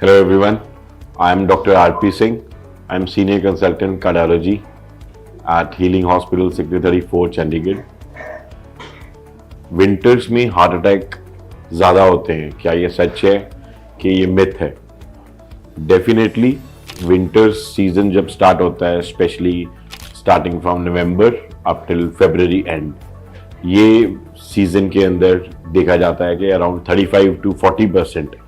Hello everyone, I am Dr. R.P. Singh. I am Senior Consultant Cardiology at Healing Hospital Secretary 4 Chandigarh. Winters में heart attack ज़्यादा होते हैं, क्या ये सच है कि ये मिथ है? डेफिनेटली विंटर्स सीजन जब स्टार्ट होता है, specially starting from November up till February and, ये सीजन के अंदर देखा जाता है कि अराउंड 35 to 40%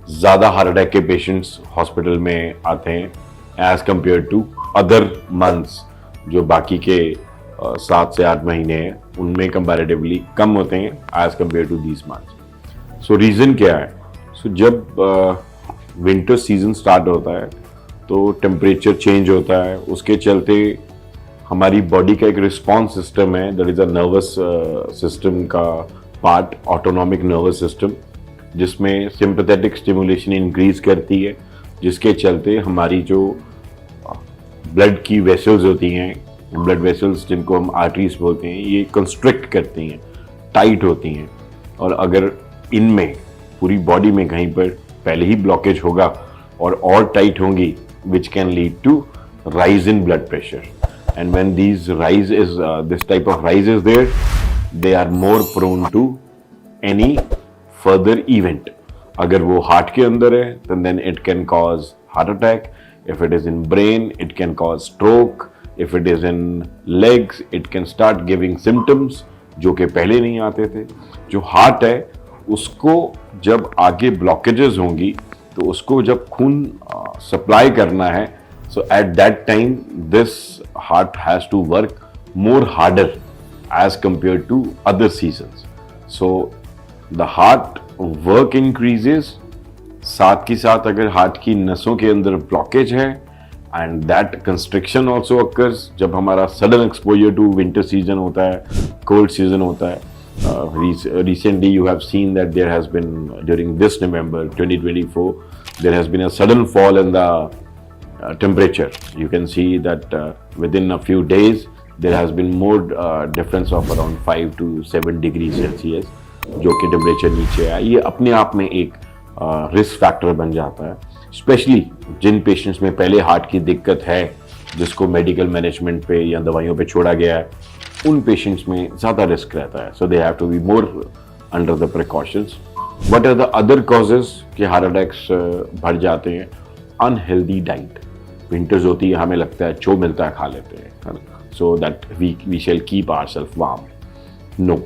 ज़्यादा हार्ट अटैक के पेशेंट्स हॉस्पिटल में आते हैं as compare to other months, जो बाकी के 7 से 8 महीने हैं उनमें कंपैरेटिवली कम होते हैं as compare to these months. So reason क्या है? जब विंटर सीजन स्टार्ट होता है तो टेम्परेचर चेंज होता है, उसके चलते हमारी बॉडी का एक रिस्पॉन्स सिस्टम है, that is a nervous system का पार्ट, ऑटोनॉमिक नर्वस सिस्टम, जिसमें सिंपैथेटिक स्टिमुलेशन इंक्रीज करती है, जिसके चलते हमारी जो ब्लड की वेसल्स होती हैं, ब्लड वेसल्स जिनको हम आर्टरीज बोलते हैं, ये कंस्ट्रिक्ट करती हैं, टाइट होती हैं. और अगर इनमें पूरी बॉडी में कहीं पर पहले ही ब्लॉकेज होगा और टाइट होंगी, which can lead to rise in blood pressure. And when this type of rise is there, they are more prone to any further event. अगर वो हार्ट के अंदर है तो then it can cause heart attack. If it is in brain it can cause stroke. If it is in legs it can start giving symptoms जो कि पहले नहीं आते थे. जो हार्ट है उसको जब आगे ब्लॉकेजेस होंगी तो उसको जब खून सप्लाई करना है, so at that time this heart has to work more harder as compare to other seasons. So the heart work increases. साथ के साथ अगर हार्ट की नसों के अंदर ब्लॉकेज है, and that constriction also occurs जब हमारा sudden exposure to winter season होता है, कोल्ड सीजन होता है. Recently you have seen that there has been, during this November 2024, there has been a sudden fall in the temperature. You can see that within a few days there has been more difference of around 5 to 7 degrees Celsius, जो कि temperature नीचे आया. ये अपने आप में एक risk factor बन जाता है, स्पेशली जिन पेशेंट्स में पहले हार्ट की दिक्कत है, जिसको मेडिकल मैनेजमेंट पे या दवाइयों पे छोड़ा गया है, उन पेशेंट्स में ज़्यादा रिस्क रहता है. So they have to be more under the precautions. What are the other causes कि हार्ट अटैक्स बढ़ जाते हैं? Unhealthy diet. विंटर्स होती है, हमें लगता है जो मिलता है खा लेते हैं, है ना, so that we shall keep ourselves warm. No,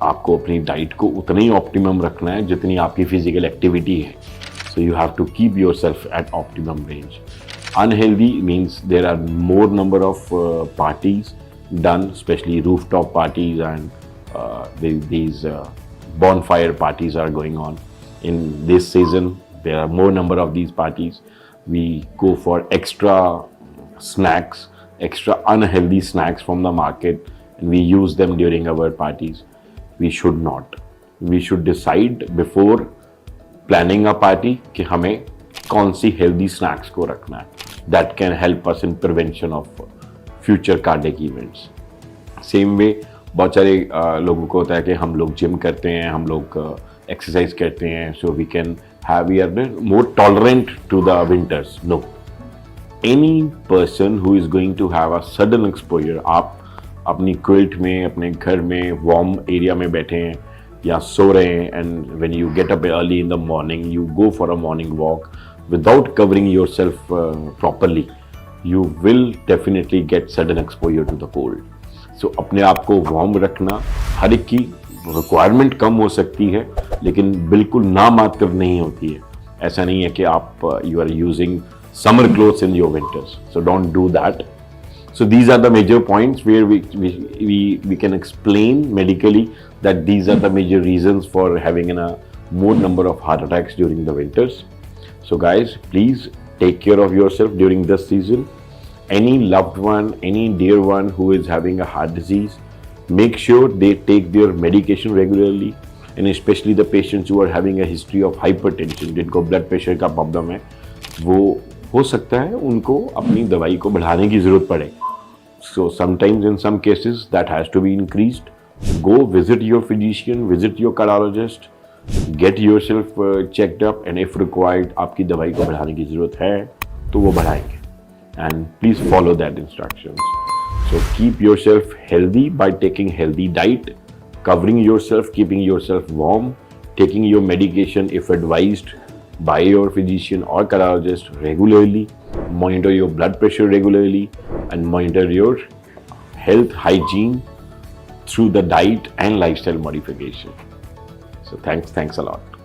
आपको अपनी डाइट को उतना ही ऑप्टिमम रखना है जितनी आपकी फिजिकल एक्टिविटी है. So you have to keep yourself at optimum range. Unhealthy means there are more number of parties done, especially rooftop parties, and these bonfire parties are going on. In this season, there are more number of these parties. We go for extra snacks, extra unhealthy snacks from the market, and we use them during our parties. We should not. We should decide before planning a party कि हमें कौन सी healthy snacks को रखना है. That can help us in prevention of future cardiac events. Same way बहुत सारे लोगों को होता है कि हम लोग जिम करते हैं, हम लोग एक्सरसाइज करते हैं, so we can have we are more tolerant to the winters. No, any person who is going to have a sudden exposure, आप अपनी क्विल्ट में, अपने घर में वार्म एरिया में बैठे हैं या सो रहे हैं, and when you get up early in the morning, you go for a morning walk without covering yourself properly, you will definitely get sudden exposure to the cold. So अपने आप को warm रखना, हर एक की रिक्वायरमेंट कम हो सकती है लेकिन बिल्कुल ना मात्र नहीं होती है. ऐसा नहीं है कि आप you are using summer clothes in your winters, so don't do that. So these are the major points where we can explain medically that these are the major reasons for having a more number of heart attacks during the winters. So guys, please take care of yourself during this season. Any loved one, any dear one who is having a heart disease, make sure they take their medication regularly, and especially the patients who are having a history of hypertension, जिनको blood pressure का problem है, वो हो सकता है उनको अपनी दवाई को बढ़ाने की ज़रूरत पड़े. So sometimes in some cases that has to be increased. Go visit your physician, visit your cardiologist, get your self checked up and if required आपकी दवाई को बढ़ाने की ज़रूरत है तो वो बढ़ाएंगे, and please follow that instructions. So keep yourself healthy by taking healthy diet, covering yourself, keeping yourself warm, taking your medication if advised by your physician or cardiologist regularly, monitor your blood pressure regularly, and monitor your health hygiene through the diet and lifestyle modification. So thanks a lot.